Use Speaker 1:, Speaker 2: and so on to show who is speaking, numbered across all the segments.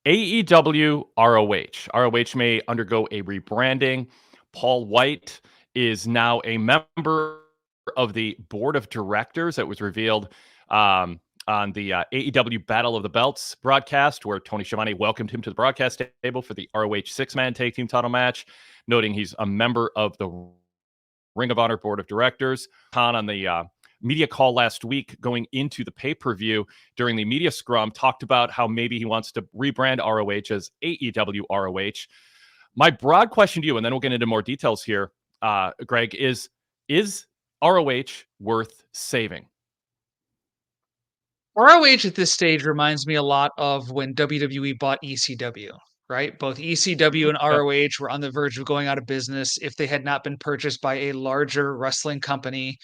Speaker 1: AEW ROH. ROH may undergo a rebranding. Paul White is now a member of the board of directors that was revealed on the AEW Battle of the Belts broadcast, where Tony Schiavone welcomed him to the broadcast table for the ROH six-man tag team title match, noting he's a member of the Ring of Honor board of directors. On the media call last week going into the pay-per-view during the media scrum talked about how maybe he wants to rebrand ROH as AEW ROH. My broad question to you, and then we'll get into more details here, Greg, is ROH worth saving?
Speaker 2: ROH at this stage reminds me a lot of when WWE bought ECW, right? Both ECW and
Speaker 1: Yep.
Speaker 2: ROH were on the verge of going out of business if they had not been purchased by a larger wrestling company.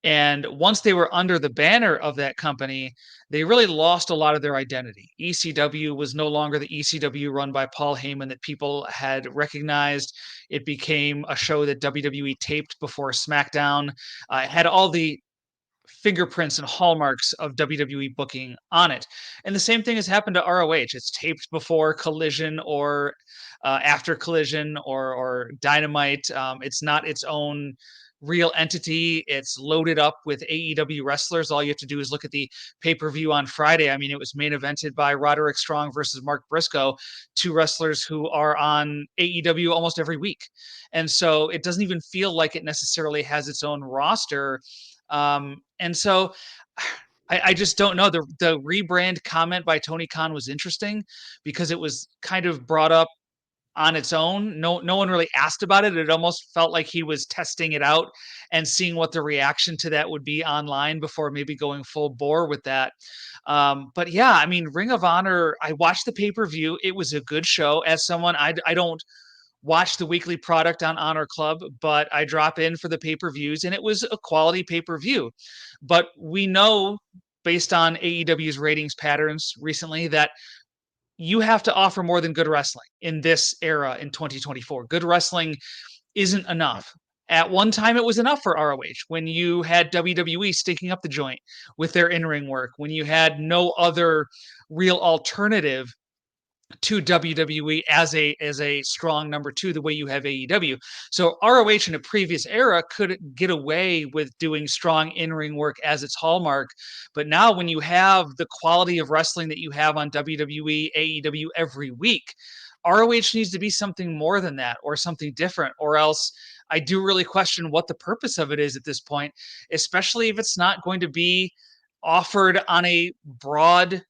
Speaker 2: And once they were under the banner of that company, they really lost a lot of their identity. ECW was no longer the ECW run by Paul Heyman that people had recognized. It became a show that WWE taped before SmackDown. It had all the fingerprints and hallmarks of WWE booking on it. And the same thing has happened to ROH. It's taped before Collision or after Collision or Dynamite. It's not its own real entity. It's loaded up with AEW wrestlers. All you have to do is look at the pay-per-view on Friday. I mean, it was main evented by Roderick Strong versus Mark Briscoe, two wrestlers who are on AEW almost every week. And so it doesn't even feel like it necessarily has its own roster. And so I just don't know. The rebrand comment by Tony Khan was interesting because it was kind of brought up on its own. No one really asked about it. It almost felt like he was testing it out and seeing what the reaction to that would be online before maybe going full bore with that. But yeah, I mean, Ring of Honor, I watched the pay-per-view. It was a good show. As someone, I don't watch the weekly product on Honor Club, but I drop in for the pay-per-views and it was a quality pay-per-view. But we know based on AEW's ratings patterns recently that you have to offer more than good wrestling in this era in 2024. Good wrestling isn't enough. At one time, it was enough for ROH when you had WWE stinking up the joint with their in-ring work, when you had no other real alternative to WWE as a strong number two, the way you have AEW. So ROH in a previous era could get away with doing strong in-ring work as its hallmark. But now when you have the quality of wrestling that you have on WWE, AEW every week, ROH needs to be something more than that or something different, or else I do really question what the purpose of it is at this point, especially if it's not going to be offered on a broad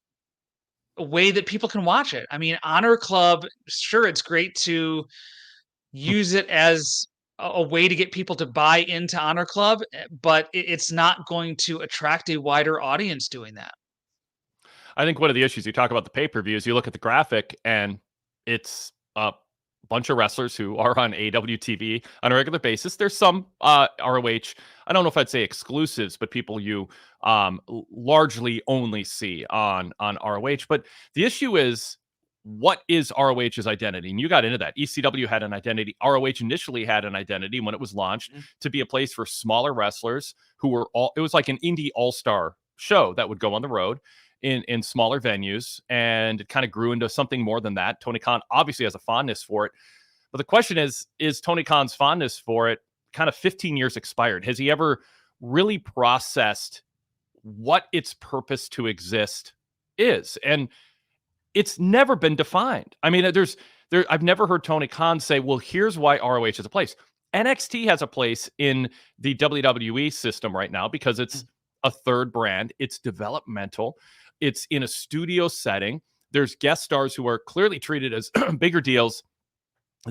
Speaker 2: way that people can watch it. I mean, Honor Club, sure, it's great to use it as a way to get people to buy into Honor Club, but it's not going to attract a wider audience doing that.
Speaker 1: I think one of the issues you talk about the pay-per-views, you look at the graphic and it's a bunch of wrestlers who are on AEW TV on a regular basis. There's some ROH, I don't know if I'd say exclusives, but people you largely only see on ROH. But the issue is, what is ROH's identity? And you got into that. ECW had an identity. ROH initially had an identity when it was launched to be a place for smaller wrestlers who were it was like an indie all-star show that would go on the road in smaller venues, and it kind of grew into something more than that. Tony Khan obviously has a fondness for it, but the question is Tony Khan's fondness for it kind of 15 years expired? Has he ever really processed what its purpose to exist is? And it's never been defined. I mean, I've never heard Tony Khan say, well, here's why ROH is a place. NXT has a place in the WWE system right now because it's a third brand. It's developmental. It's in a studio setting. There's guest stars who are clearly treated as bigger deals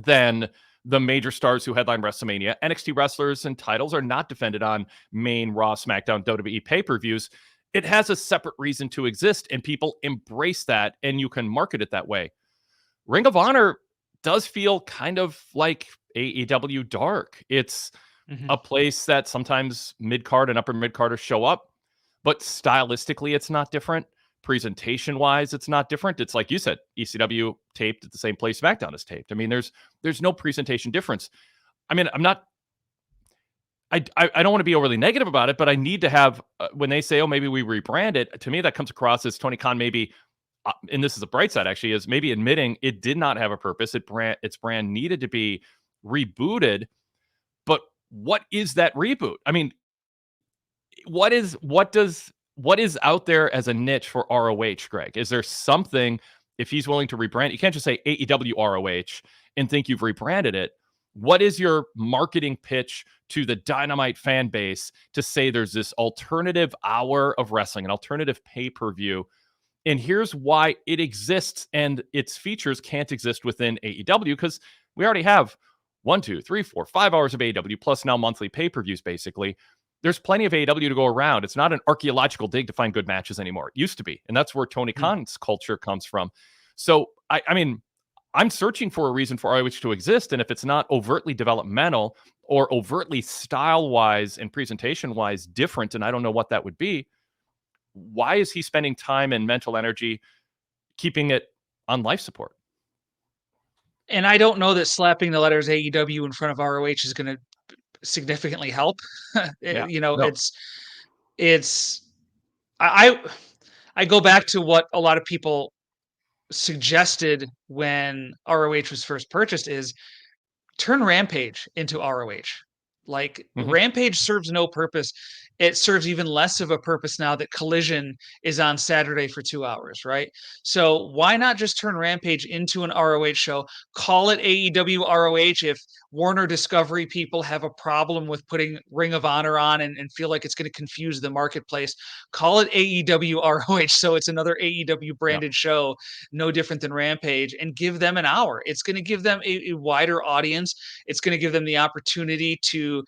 Speaker 1: than the major stars who headline WrestleMania. NXT wrestlers and titles are not defended on main Raw, SmackDown, WWE pay-per-views. It has a separate reason to exist, and people embrace that, and you can market it that way. Ring of Honor does feel kind of like AEW Dark. It's a place that sometimes mid-card and upper mid-carders show up, but stylistically, it's not different. Presentation-wise, it's not different. It's like you said, ECW taped at the same place SmackDown is taped. I mean, there's no presentation difference. I mean, I don't want to be overly negative about it, but I need to have, when they say, oh, maybe we rebrand it, to me, that comes across as Tony Khan maybe and this is a bright side actually, is maybe admitting it did not have a purpose. Its brand needed to be rebooted. But what is that reboot? I mean, what is out there as a niche for ROH, Greg? Is there something, if he's willing to rebrand, you can't just say AEW ROH and think you've rebranded it. What is your marketing pitch to the Dynamite fan base to say there's this alternative hour of wrestling, an alternative pay-per-view, and here's why it exists and its features can't exist within AEW, because we already have 1, 2, 3, 4, 5 hours of AEW plus now monthly pay-per-views, basically. There's plenty of AEW to go around. It's not an archaeological dig to find good matches anymore. It used to be. And that's where Tony Khan's culture comes from. So, I mean, I'm searching for a reason for ROH to exist. And if it's not overtly developmental or overtly style-wise and presentation-wise different, and I don't know what that would be, why is he spending time and mental energy keeping it on life support?
Speaker 2: And I don't know that slapping the letters AEW in front of ROH is going to significantly help.
Speaker 1: Yeah.
Speaker 2: You know,
Speaker 1: No.
Speaker 2: it's I I go back to what a lot of people suggested when ROH was first purchased is turn Rampage into ROH. Like
Speaker 1: Mhm.
Speaker 2: Rampage serves no purpose. It serves even less of a purpose now that Collision is on Saturday for 2 hours, right? So why not just turn Rampage into an ROH show? Call it AEW ROH if Warner Discovery people have a problem with putting Ring of Honor on and feel like it's going to confuse the marketplace. Call it AEW ROH so it's another AEW
Speaker 1: Yeah.
Speaker 2: branded show, no different than Rampage, and give them an hour. It's going to give them a wider audience. It's going to give them the opportunity to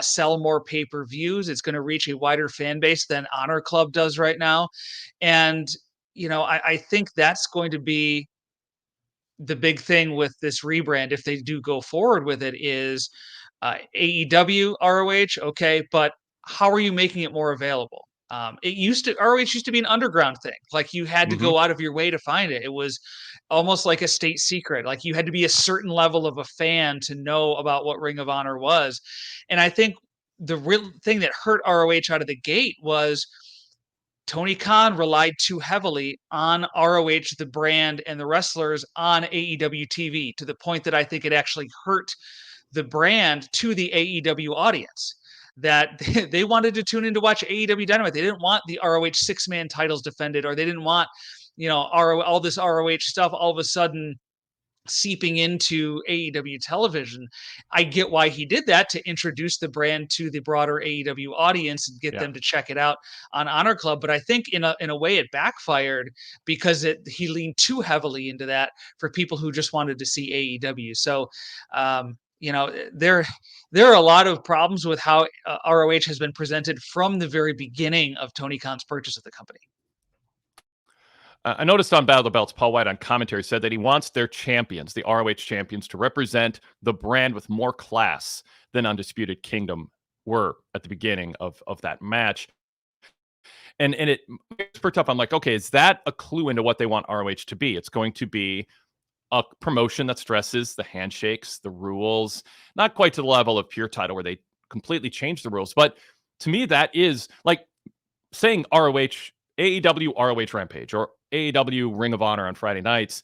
Speaker 2: sell more pay-per-views. It's going to reach a wider fan base than Honor Club does right now. And, you know, I think that's going to be the big thing with this rebrand, if they do go forward with it, is AEW ROH. Okay, but how are you making it more available? It used to ROH used to be an underground thing. Like you had to
Speaker 1: Mhm.
Speaker 2: go out of your way to find it. It was almost like a state secret. Like you had to be a certain level of a fan to know about what Ring of Honor was. And I think the real thing that hurt ROH out of the gate was Tony Khan relied too heavily on ROH, the brand, and the wrestlers on AEW TV to the point that I think it actually hurt the brand to the AEW audience. That they wanted to tune in to watch AEW Dynamite. They didn't want the ROH 6-man titles defended, or they didn't want, you know, all this ROH stuff all of a sudden seeping into AEW television. I get why he did that, to introduce the brand to the broader AEW audience and get
Speaker 1: Yeah.
Speaker 2: them to check it out on Honor Club. But I think in a way it backfired because he leaned too heavily into that for people who just wanted to see AEW. So you know, there are a lot of problems with how ROH has been presented from the very beginning of Tony Khan's purchase of the company.
Speaker 1: I noticed on Battle of the Belts, Paul White on commentary said that he wants their champions, the ROH champions, to represent the brand with more class than Undisputed Kingdom were at the beginning of that match. And it makes for tough. I'm like, okay, is that a clue into what they want ROH to be? It's going to be a promotion that stresses the handshakes, the rules, not quite to the level of Pure Title where they completely change the rules. But to me, that is like saying ROH, AEW ROH Rampage or AEW Ring of Honor on Friday nights.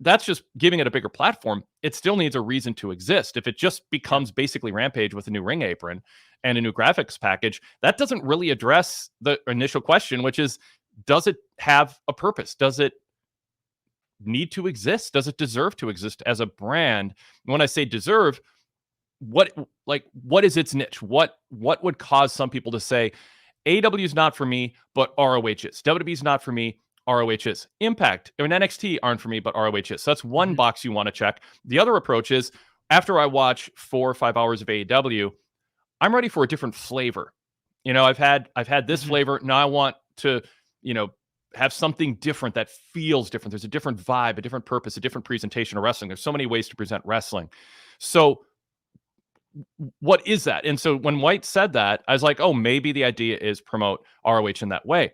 Speaker 1: That's just giving it a bigger platform. It still needs a reason to exist. If it just becomes basically Rampage with a new ring apron and a new graphics package, that doesn't really address the initial question, which is, does it have a purpose? Does it need to exist? Does it deserve to exist as a brand? When I say deserve, what is its niche? What would cause some people to say AEW is not for me, but ROH is. WWE is not for me, ROH is. Impact and NXT aren't for me, but ROH is. So that's one box you want to check. The other approach is, after I watch 4 or 5 hours of AEW, I'm ready for a different flavor. You know, I've had this flavor. Now I want to, you know, have something different that feels different. There's a different vibe, a different purpose, a different presentation of wrestling. There's so many ways to present wrestling. So what is that? And so when White said that, I was like, oh, maybe the idea is promote ROH in that way.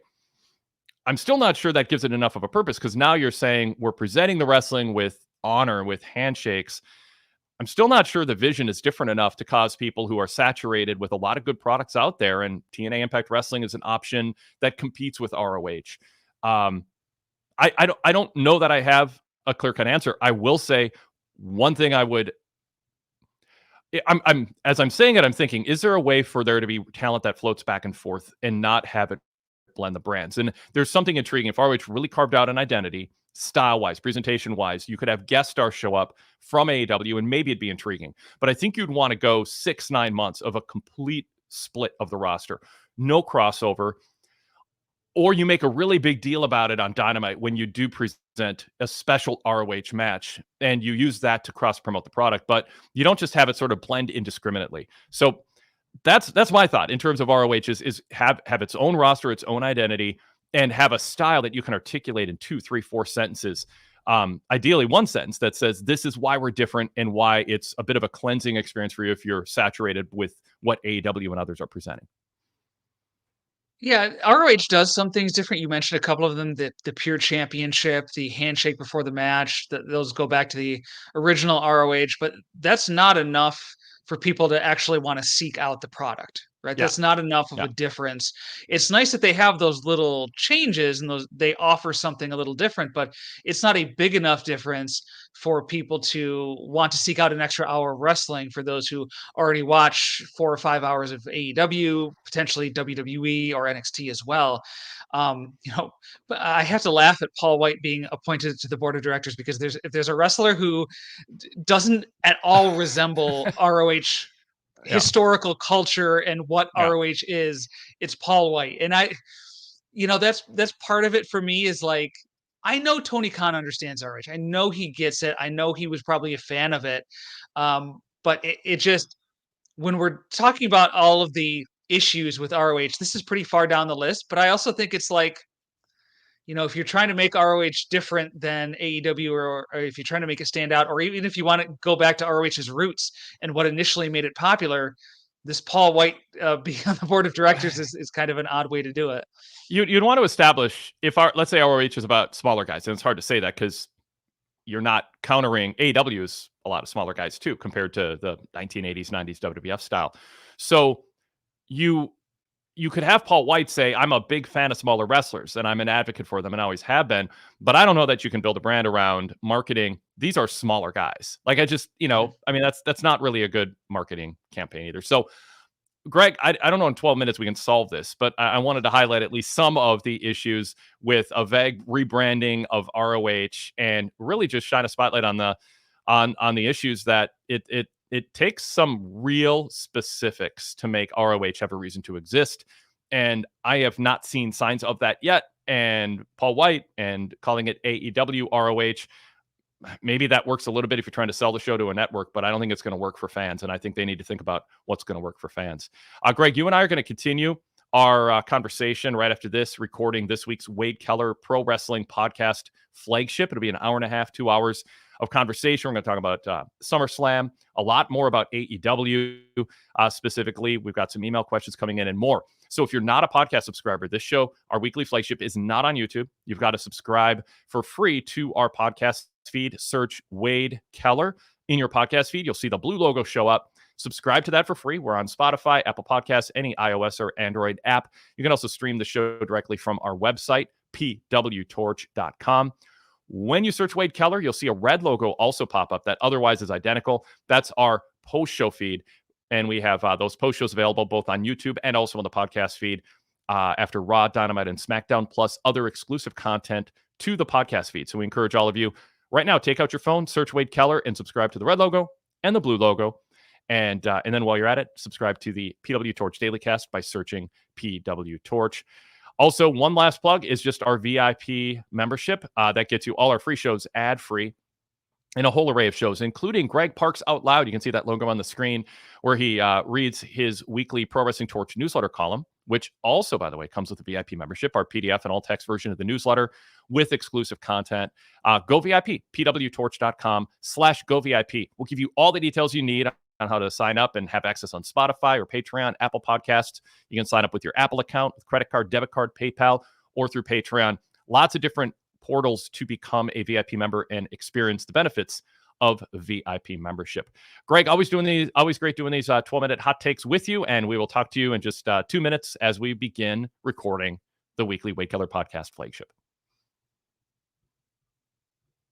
Speaker 1: I'm still not sure that gives it enough of a purpose, because now you're saying we're presenting the wrestling with honor, with handshakes. I'm still not sure the vision is different enough to cause people who are saturated with a lot of good products out there, and TNA Impact Wrestling is an option that competes with ROH. I don't know that I have a clear-cut answer. I will say one thing I would I'm as I'm saying it, I'm thinking, is there a way for there to be talent that floats back and forth and not have it blend the brands? And there's something intriguing. If ROH really carved out an identity, style-wise, presentation-wise, you could have guest stars show up from AEW, and maybe it'd be intriguing. But I think you'd want to go 6-9 months of a complete split of the roster, no crossover, or you make a really big deal about it on Dynamite when you do present a special ROH match and you use that to cross promote the product, but you don't just have it sort of blend indiscriminately. So that's my thought in terms of ROH is have its own roster, its own identity, and have a style that you can articulate in 2, 3, 4 sentences. Ideally one sentence that says, this is why we're different and why it's a bit of a cleansing experience for you if you're saturated with what AEW and others are presenting.
Speaker 2: Yeah, ROH does some things different. You mentioned a couple of them, the pure championship, the handshake before the match, those go back to the original ROH, but that's not enough for people to actually want to seek out the product, right?
Speaker 1: Yeah.
Speaker 2: That's not enough of
Speaker 1: Yeah.
Speaker 2: a difference. It's nice that they have those little changes and those they offer something a little different, but it's not a big enough difference for people to want to seek out an extra hour of wrestling for those who already watch 4 or 5 hours of AEW, potentially WWE or NXT as well. But I have to laugh at Paul White being appointed to the board of directors because if there's a wrestler who doesn't at all resemble ROH
Speaker 1: Yeah.
Speaker 2: historical culture and what
Speaker 1: Yeah.
Speaker 2: ROH is, it's Paul White. And that's part of it for me is like I know Tony Khan understands ROH. I know he gets it. I know he was probably a fan of it. But it just when we're talking about all of the issues with ROH, this is pretty far down the list. But I also think it's like, if you're trying to make ROH different than AEW or if you're trying to make it stand out, or even if you want to go back to ROH's roots and what initially made it popular, this Paul White being on the board of directors is kind of an odd way to do it.
Speaker 1: You'd want to establish if let's say ROH is about smaller guys, and it's hard to say that because you're not countering AEW is a lot of smaller guys too compared to the 1980s, 90s WWF style. So you could have Paul White say, I'm a big fan of smaller wrestlers and I'm an advocate for them and always have been, but I don't know that you can build a brand around marketing. These are smaller guys. Like I just, I mean, that's not really a good marketing campaign either. So Greg, I don't know in 12 minutes we can solve this, but I wanted to highlight at least some of the issues with a vague rebranding of ROH and really just shine a spotlight on the issues that it takes some real specifics to make ROH have a reason to exist. And I have not seen signs of that yet. And Paul White and calling it AEW ROH, maybe that works a little bit if you're trying to sell the show to a network, but I don't think it's going to work for fans. And I think they need to think about what's going to work for fans. Greg, you and I are going to continue our conversation right after this, recording this week's Wade Keller Pro Wrestling Podcast flagship. It'll be an hour and a half, 2 hours of conversation. We're going to talk about SummerSlam, a lot more about AEW specifically. We've got some email questions coming in and more. So if you're not a podcast subscriber, this show, our weekly flagship, is not on YouTube. You've got to subscribe for free to our podcast feed. Search Wade Keller in your podcast feed. You'll see the blue logo show up. Subscribe to that for free. We're on Spotify, Apple Podcasts, any iOS or Android app. You can also stream the show directly from our website, PWTorch.com. When you search Wade Keller, you'll see a red logo also pop up that otherwise is identical. That's our post-show feed. And we have those post shows available both on YouTube and also on the podcast feed after Raw, Dynamite, and SmackDown, plus other exclusive content to the podcast feed. So we encourage all of you right now, take out your phone, search Wade Keller, and subscribe to the red logo and the blue logo. And then while you're at it, subscribe to the PWTorch Daily Cast by searching PWTorch. Also, one last plug is just our VIP membership that gets you all our free shows ad-free and a whole array of shows, including Greg Parks Out Loud. You can see that logo on the screen where he reads his weekly Pro Wrestling Torch newsletter column, which also, by the way, comes with a VIP membership, our PDF and all text version of the newsletter with exclusive content. Go VIP, pwtorch.com/go VIP. We'll give you all the details you need on how to sign up and have access on Spotify or Patreon, Apple Podcasts. You can sign up with your Apple account, with credit card, debit card, PayPal, or through Patreon. Lots of different portals to become a VIP member and experience the benefits of VIP membership. Greg, always great doing these 12-minute hot takes with you, and we will talk to you in just 2 minutes as we begin recording the weekly Wade Keller Podcast flagship.